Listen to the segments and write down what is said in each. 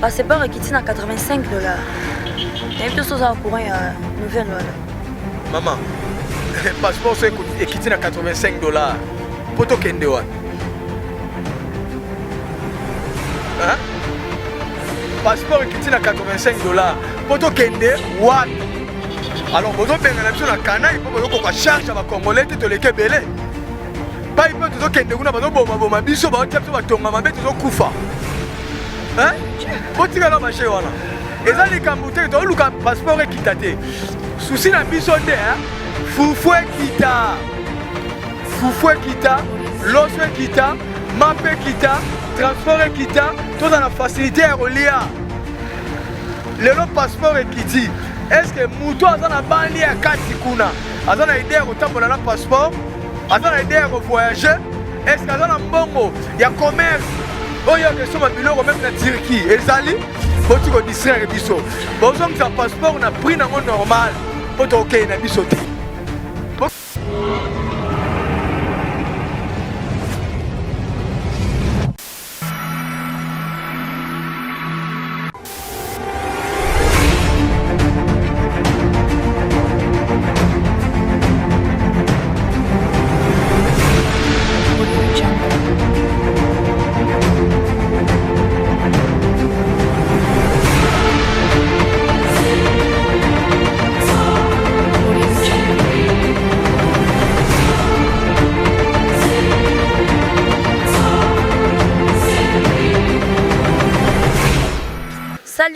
passeport ekiti na 85 $. Nayebi toso za courant ya nouvelle wala. Maman, passeport ekiti na 85 $. Poto kende wana. Hein? Passeport ekiti na 85 $. Poto kende wana. Alors bozo benga na biso na kana ipo bozo ko charge ba congolais te leke belé. Pas ipo tozo kende kuna bazo boma biso ba otia biso batonga mabe tozo kufa. Hein? Botika na marché wana. Eza likambo te to luka passeport ekita te. Souci na biso nde hein? Fufu ekita. Fufu ekita, loso ekita, map ekita, transport ekita, to na facilité ya kolia. Lelo passeport ekiti. Est-ce que Mouto a na bandi ya kati kuna? Aza na idée ya kotambola na passeport? Aza na idée ya voyager? Est-ce que aza na mbongo ya commerce? Oyo ke soma biloko même na Turquie. Ezali boti ko distraire biso. Bozong sa passeport na prix nango normal. Poto okay na biso te.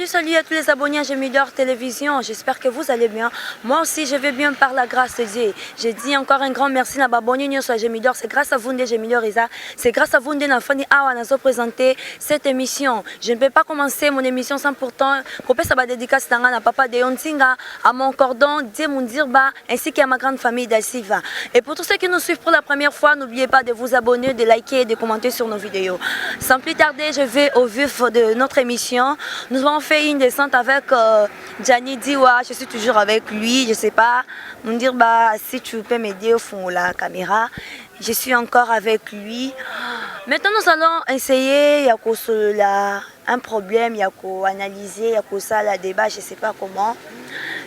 Salut à tous les abonnés à Gemidor Télévision, j'espère que vous allez bien. Moi aussi je vais bien par la grâce de Dieu. Je dis encore un grand merci à abonnés sur Gemidor, c'est grâce à vous de Gemidor Isa, c'est grâce à vous de Nafani Awa nous présenter cette émission. Je ne peux pas commencer mon émission sans pourtant couper sa dédicace à papa de Yontinga, à mon cordon, Dieu Mundirba, ainsi qu'à ma grande famille d'Asiva. Et pour tous ceux qui nous suivent pour la première fois, n'oubliez pas de vous abonner, de liker et de commenter sur nos vidéos. Sans plus tarder, je vais au vif de notre émission. Nous avons fait une descente avec Gianni Diwa, je suis toujours avec lui, je sais pas, me dire bah si tu peux m'aider au fond de la caméra, je suis encore avec lui. Maintenant nous allons essayer, il y a un problème, il y a qu'à analyser, il y a qu'à ça la débat, je sais pas comment,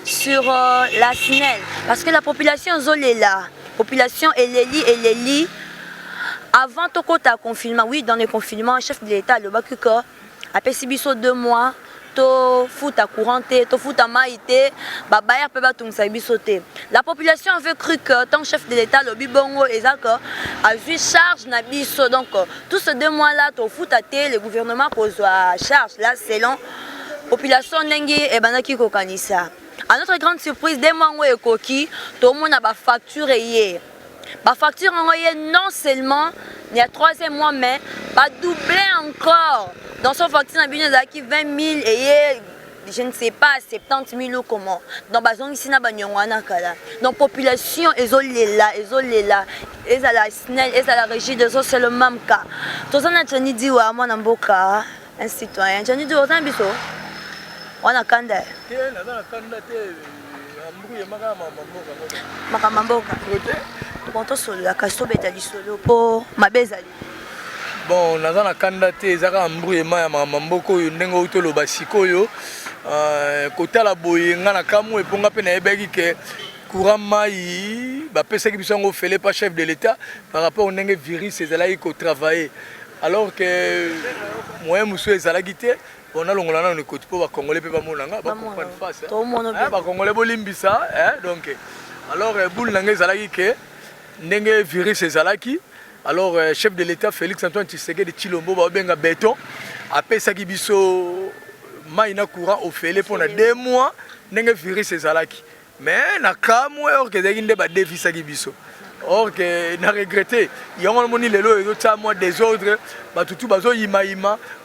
sur la SNEL, parce que la population est là, population elle est lit. Avant tout le confinement, oui dans le confinement, le chef de l'État le Bakuko a passé 2 mois. To futa couranté, to futa maïté, babayer peut pas tout sauter. La population avait cru que tant chef de l'État le bibongo et zako a vu charge na biso donc tous ces 2 mois là to futa té le gouvernement pose charge là selon population nengi et banaki ko kanisa. À notre grande surprise 2 mois ngo ekoki to mona ba facture yé. Ba facture ngo non seulement il y a 3e mois mais pas doublé encore. Dans son facture, il y a 20 000 et je ne sais pas, 70 000 ou comment. Donc, ici, donc population, ils ont là, ils ont la SNEL, ils ont la régie des autres, c'est le même cas. Tout ça, on a dit, moi, un citoyen. On a dit, on a kanda. Bon, naza na kandate ezaka mbrouillement ya mamboko yo ndengo utolo basiko yo kotala boye nga na kamu eponga pe na yebeki ke courant mai ba pesaki biso ngo fele pas chef de l'État par rapport au ndenge virus ezalaki ko travailler alors que moyen musu ezalaki te on a longola na nekoti po ba congolais pe ba monanga ba comprendre face ba congolais bolimbisa donc alors boule nanga ezalaki ke ndenge virus ezalaki. Alors, chef de l'État Félix Antoine Tshisekedi de Chilombo va benga béton. Après ça qui biso maïna courant au félé pendant 2 mois, n'engue virus ezalaki. Mais na kamwe or que déginde ba défi ça qui biso. Or que na regretté, y a un moni lelo et d'autres mois désordre, ba tutu bazo yima.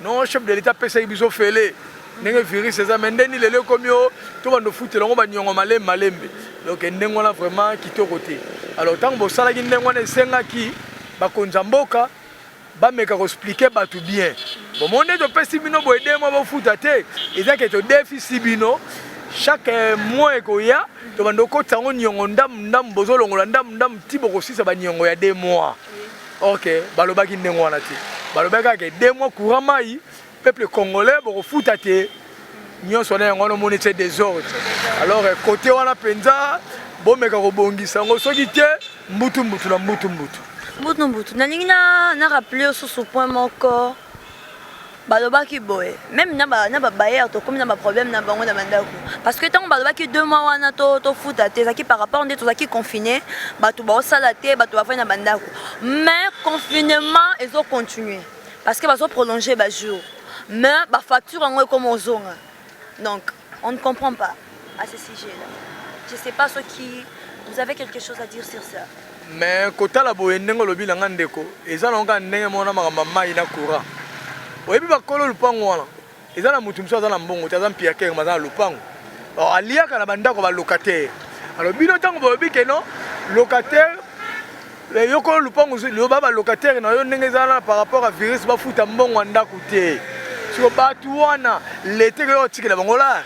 Non, chef de l'État pesa qui biso félé. N'engue virus ezalaki mais ndeni lelo comme yo, to bando foot longo ba nyongo malembe. Donc ndengo na vraiment kito côté. Alors tant bo sala ki ndengo na senga ki bakonza mboka bameka ko expliquer batu bien bon monde to pesi bino bo aider moi ba futa te ezaki to déficit bino chaque mois ekoya to bando ko tango nyongo ndam bozolongola ndam tibo ko sisa ba nyongo ya 2 mois OK balobaki ndengo wana te balobaka ke 2 mois courant mai peuple congolais bokofuta te nyonso na yango omoni c'est désordre. Alors côté wana penza bomeka kobongisa ngo soki te mbutu na mbutu nalingi na rappeler sur point moko balobaki boye même na babayeur to comme na ba problème na bango na bandako parce que tant balobaki 2 mois wana to futa te zaki par rapport nde to zaki confiné bato ba osala te bato ba na bandako mais confinement ezo continuer parce que bazo prolonger ba jour mais ba facture ngo comme ozonga donc on ne comprend pas à ce sujet là. Je sais pas ce qui vous avez quelque chose à dire sur ça. Mais kota la boye ndengo lobi na ngandeko eza longa ndenge mona mama ina courant. Oyebi bakolo lupango wana eza na mutu mso aza na mbongo taza mpia kenge maza na lupango aliaka na bandako ba locataire alors bino tango boyebi ke non locataire le yoko lupango le baba locataire na yo ndenge eza par rapport à virus ba futa mbongo ndako te siko batu wana l'été ke yo tikela bango la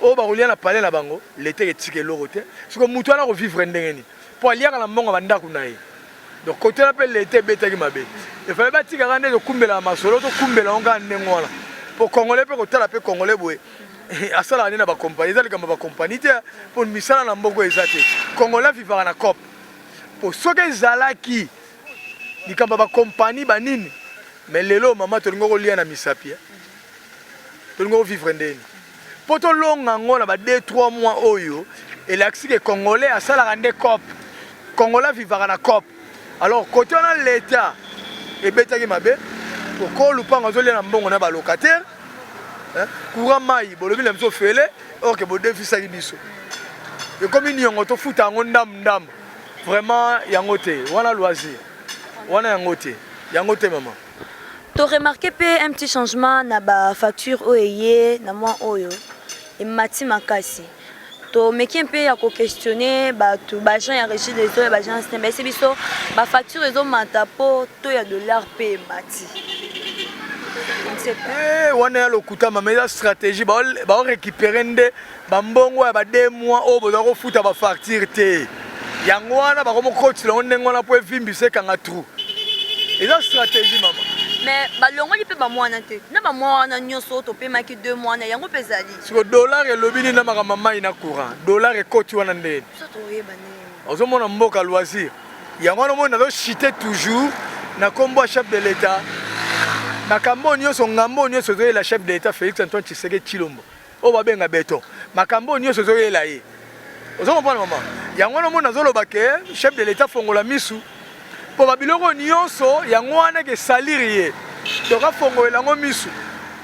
o ba kolia na palais na bango l'été ke tikela rote siko mutu wana ko vivre ndenge ni po aliaka na mbongo bandako na ye. Donc côté la pelle l'été bêta qui m'a bé. Il fallait pas tirer un de kumbela masolo to kumbela onga ndengwala. Pour congolais pe côté la pe congolais boye. Asala ni na ba compagnie za likamba ba compagnie te pour misala na mbongo ezate. Congolais vivra na COP. Pour ceux qui zalaki likamba ba compagnie ba nini. Mais lelo mama to ngoko lia na misapi. To ngoko vivre ndeni. Pour to longa ngona ba 2-3 mois oyo et l'axi que congolais asala rande COP. Congolais vivra na COP. Alors, côté on a l'État, et bêta qui m'a bé, pour qu'on le prenne en zone bon on a locataire, courant maï, bon le bilan me fait les, or que bon défi ça qui biso. Et comme il y a un autre foot en ondam, vraiment il y a un côté, on a loisir, on a un côté, il y a un côté maman. Tu as remarqué un petit changement dans la facture OEY, dans moi OYO, et Mati Makasi. To meki un peu ya ko questionner ba to ba gens ya régie des eaux ba gens c'est mais biso ba facture ezo mata po to ya dollar pe mati. On sait pas. Wana ya lokuta ma meilleure stratégie ba récupérer ndé ba mbongo ya ba 2 mois o bo ko futa ba facture te. Yango wana ba ko mo coach la ondengo na po evimbise kanga trou. Eza stratégie maman. Mais balongo li pe ba mwana te na ba mwana nyoso to pe maki 2 mois na yango pe zali siko dollar et lobini na maka mama ina courant dollar et koti wana ndeni so to yeba ne ozo mona mboka loisir yango na mona do chiter toujours na kombo chef de l'état na kambo nyoso ngambo nyoso zo la chef de l'état Félix Antoine Tshisekedi Tshilombo o ba benga beton makambo nyoso zo la ye ozo mona mama yango na mona zo loba ke chef de l'état fongola misu pour babiloko nyonso yango wana ke salirié donc afongo elango misu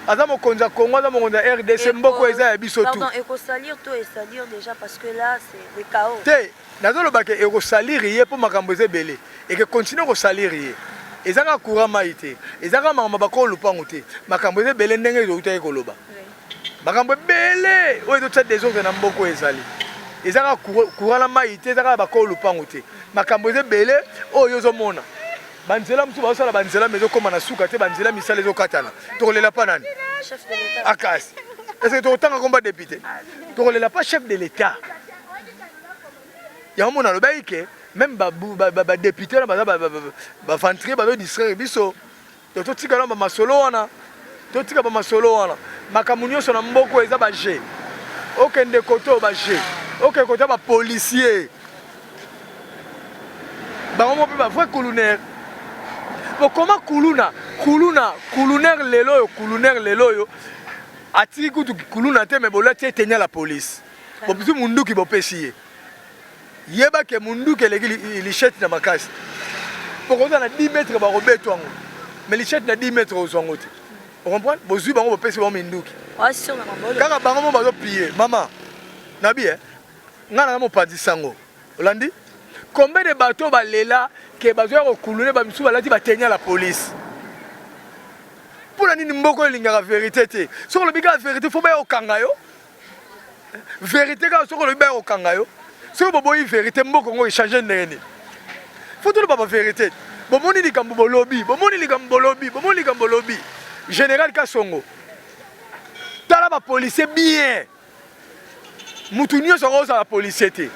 aza mokonza Congo aza mokonza RDC mboko eza ya biso tout. Pardon, eko salir to et salir déjà parce que là c'est le chaos. Te nazo loba ke eko salirié pour makambo ezebele et que continuer ko salirié ezanga courant maité ezanga mama bako lupango te makambo ezebele ndenge ezo uta ekoloba makambo ebele o ezo tsa des autres na mboko ezali ezanga courant la maité ezanga bako lupango te makambo ezebele oyo ozomona banzela musu basala banzela mezo koma na suka te banzela misala ezo katana tokolela pa nani Chef de l'état akas est-ce que totanga komba député tokolela pa chef de l'état ya mona lobaike même ba député na ba ventrer ba distraire biso to tika na ba masolo wana to tika ba masolo wana makambo nyonso na mboko eza ba G okende koto ba G okende koto ba policier bango pe ba vrai colonel. Comment colonel lelo yo atiki kutu kuluna te me bolati etenya la police bo bisu munduki bo pesiye yeba ke munduki leki lichette na makasi poko na 10 mètres ba robeto ngo mais lichette na 10 mètres ozwango te on comprend bozu bango bo pesi ba munduki ouais sur na mabolo kaka bango mo bazo piller mama nabi ngana mo padi sango olandi combien de bateaux balela que bazo ko kulune ba misu balati batenya la police pour la nini mboko lingaka vérité te soko lobi ka vérité faut ba okanga yo vérité ka soko lobi ba okanga yo soko boboyi vérité mboko ngo changer ndeni faut tout ba vérité bomoni likambo bolobi bomoni likambo bolobi général Kasongo tala ba policier bien mutu nyonso ko la policier te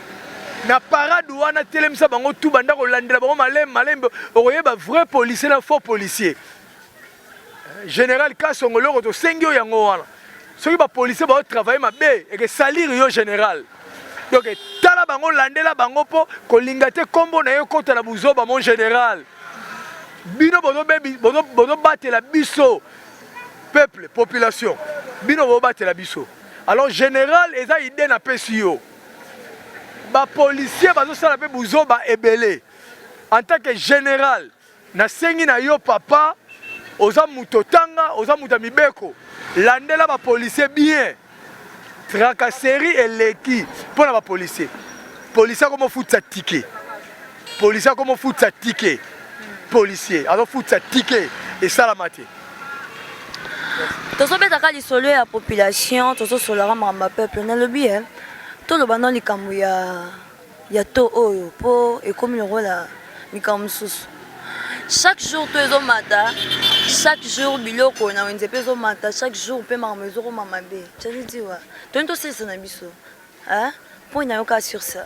na parade wana telemisa bango tout banda ko landela bango malembe okoyeba vrai policier na faux policier général Kasongolo to sengio yango wana soki ba policier ba travailler mabe et que salir yo général donc tala bango landela bango po kolinga te kombo na yo kota na buzoba mon général bino bozo batela biso peuple population bino bozo batela biso alors général eza idée na pesi yo ba policier bazo sala pe buzoba ebele en tant que général na sengi na yo papa oza mutotanga oza mutamibeko landela ba policier bien tracasserie eleki pour ba policier policier comme foutsa ticket policier comme foutsa ticket policier alors foutsa ticket et salamate tozo betaka lisolo ya population tozo solora mamba peuple na lobi to lo bana likambo ya to oyo po ekomi lokola likambo susu chaque jour to ezomata chaque jour biloko na wenze pe ezomata chaque jour pe makambo ezokoma be tshani diwa toni tosilisa na biso mpo nayoka sur ça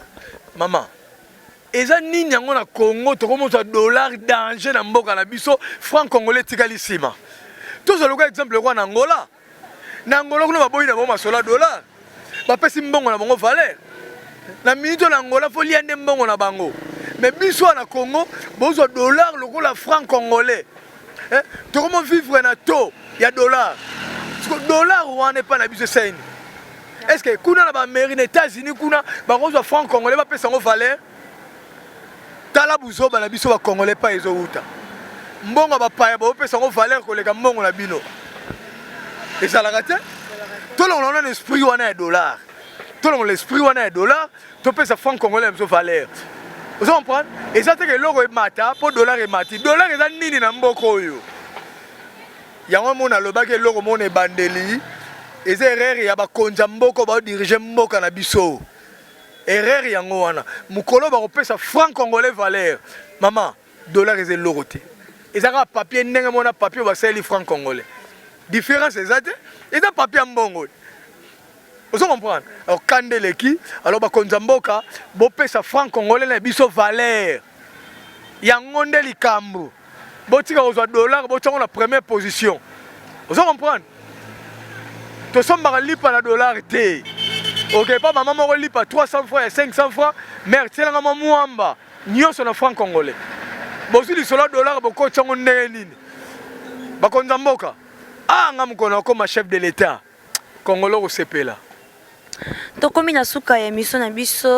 maman eza nini yango na Congo tokomozwa dollar danger na mboka na biso franc congolais tikali nsima tozoloka exemple lokwa na Angola kuna baboyi na bango masola dollar bapesi mbongo na bango valeur na minito na Angola fo lia nde mbongo na bango mais biso na Congo bozwa dollar lokola franc congolais tokomo vivre na taux ya dollar parce que dollar wana pas na biso saini est-ce que kuna na ba mairie na États-Unis kuna bangozwa franc congolais bapesa ngo valeur tala buzoba na biso ba congolais pas ezouta mbongo bapaya bapesa ngo valeur koleka mbongo na bino ezalaka te tolongo na esprit wana ya dollar tolongo l'esprit wana ya dollar topesa franc congolais biso valeur vous comprenez et ça c'est que l'euro est mata pour dollar est mati dollar eza nini na mboko oyo yango mona lobaki l'euro mona bandeli eza erreur ya bakonza mboko ba diriger mboka na biso erreur yango wana mukolo ba kopesa franc congolais valeur maman dollar eza l'euro te ezaka papier ndenge mona papier ba sali franc congolais différence eza te eza papier mbongo. Vous comprenez? Alors, Kandeleki, alors, Bakonzamboka, Bopesa franc congolais, na biso valeur. Yangonde likambo. Botika aux dollars, botika la première position. Vous comprenez? Tout ça, on lipa na dollar te. Ok, pas maman m'a lipa 300 francs et 500 francs, mais c'est la maman mouamba. Nyo sur le franc congolais. Bosi li sola dollar, boko tchango nini. Bakonzamboka. Ah, ngam kono comme chef de l'État. Congolais au CP là. Tokomi na suka ya émission na biso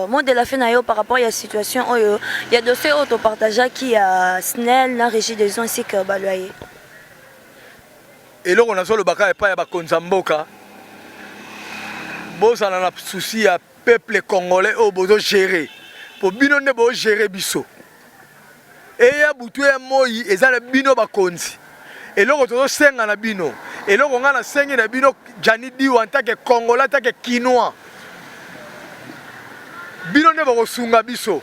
mot de la fin na yo par rapport à la situation oyo ya dossier auto partager qui a SNEL na régie des zones ainsi que baloyer et là on a le baka pa ya ba konzamboka boza na souci ya peuple congolais au bozo gérer pour bino ne bo gérer biso et ya butu ya moyi ezala bino ba konzi et là on tozo senga na bino et là on a la sengi na bino Jani di en tant que Congolais, en tant que Kinois. Bino ne bako sunga biso.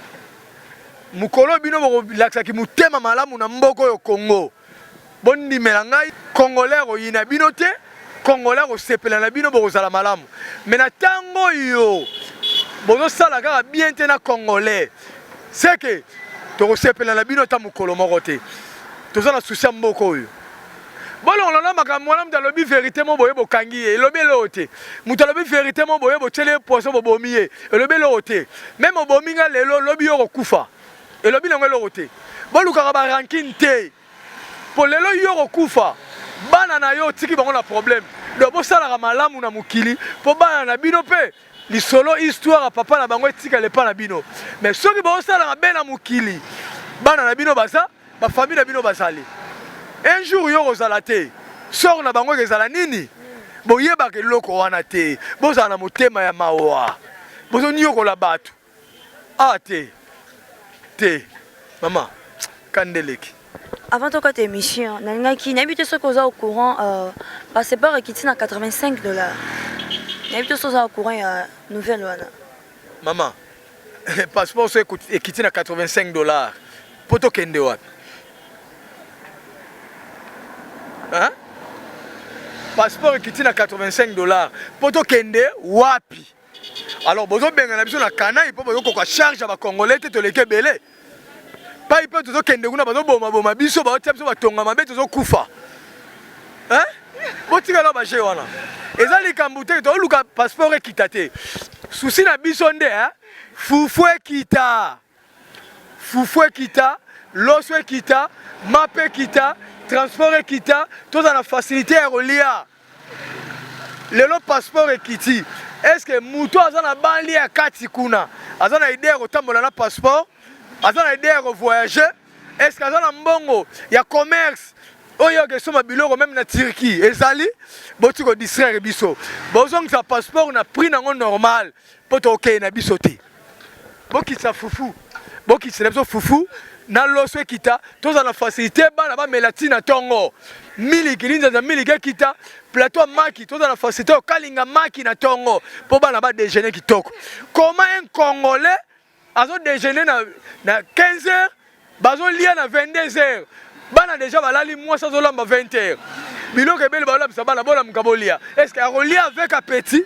Mukolo bino bako laksa ki mutema malamu na mboko yo Congo. Bondi melangai Congolais ko yina bino te, Congolais ko sepela na bino bako sala malamu. Mais na tango yo bozo sala kaka bien te na Congolais. C'est que to sepela na bino ta mukolo moko te. Toza na souci mboko yo. Bon, on a makambo wana mutu alobi vérité mo boye bokangi ye elobi eloko te mutu alobi vérité mo boye botyele poso bobomi ye elobi eloko te même obomi nga lelo lobi yo kokufa elobi nango eloko te bolukaka barankine te po lelo yo kokufa bana na yo otiki bango na problème donc bosalaka malamu na mokili po bana na bino mpe lisolo histoire ya papa na bango etikala epa na bino mais soki bosalaka be na mokili bana na bino baza bafamille na bino bazali. Un jour yo kozala te sort na bango kezala nini boyeba ke loko wana te bozala na motema ya mawa bozo nyokola bato te maman Kandeleki avant de quitter l'émission nalingaki nabite ce qu'on a au courant passeport ekiti na $85 nabite ce au courant ya nouvelle wana maman passeport ekiti na $85 poto kende wapi. Hein? Passeport qui tient à $85. Poto kende wapi. Alors bozo benga na biso na kana ipo bozo ko charge ba congolais te to leke belé. Pa ipo tozo kende kuna bozo boma biso ba tiam so ba tonga mabe tozo kufa. hein botika na baje wana eza likambo te toluka passeport ekita te susi na biso nde fufu ekita loso ekita map ekita transport ekita toza na facilité ya kolia lelo passeport ekiti eske mutu aza na banli ya kati kuna aza na idée ya kotambola na passeport aza na idée ya kovoyager eske aza na mbongo ya commerce oyo akesoma biloko même na Turquie ezali boti ko distraire biso bozongisa passeport na prix nango normal po tokende na biso te bokitisa fufu bokitisa biso fufu na loso ekita toza na facilité bana bamela ntina ntongo miliki linzanza miliki ekita plateau maki toza na facilité okalinga maki na ntongo mpo bana badéjeuner kitoko comment un congolais azo déjeuner na 15 heures bazolia na 22 heures bana déjà balali mwasi azolamba 20 heures biloko ebele balambisa bana bolamuka bolia estce akolia avec appétit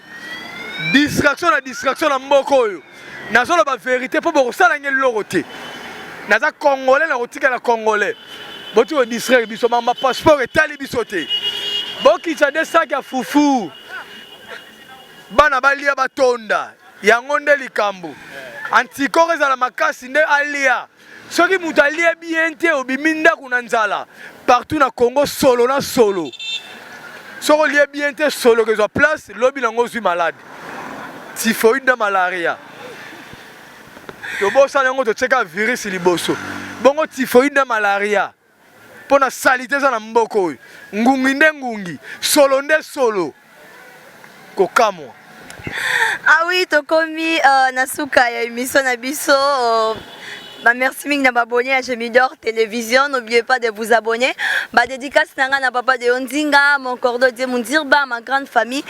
distraction na mboka oyo nazoloba vérité mpo bokosala nge eloko te naza congolais na kotika na congolais boti kodistraire biso mama passeport etali biso te bokitisa de sac ya fufu bana balia batonda yango nde likambo antikore ezala makasi nde alia soki mutu alie bien te obimi ndako na nzala partout na Congo solo na solo soko lie bien te solo kezwa place lobi nango ozwi malade typhoïde na malaria tobosana yango totieka virus liboso bongo typhoïde na malaria mpo na salite eza na mboka oyo ngungi nde ngungi solo nde solo kokamwa. Ah oui, tokomi na suka ya émission na biso. Merci mingi na abonné à Gemidor Télévision. N'oubliez pas de vous abonner. Dédicace na papa de Ondinga, mon cordeau de Mundirba, ma grande famille.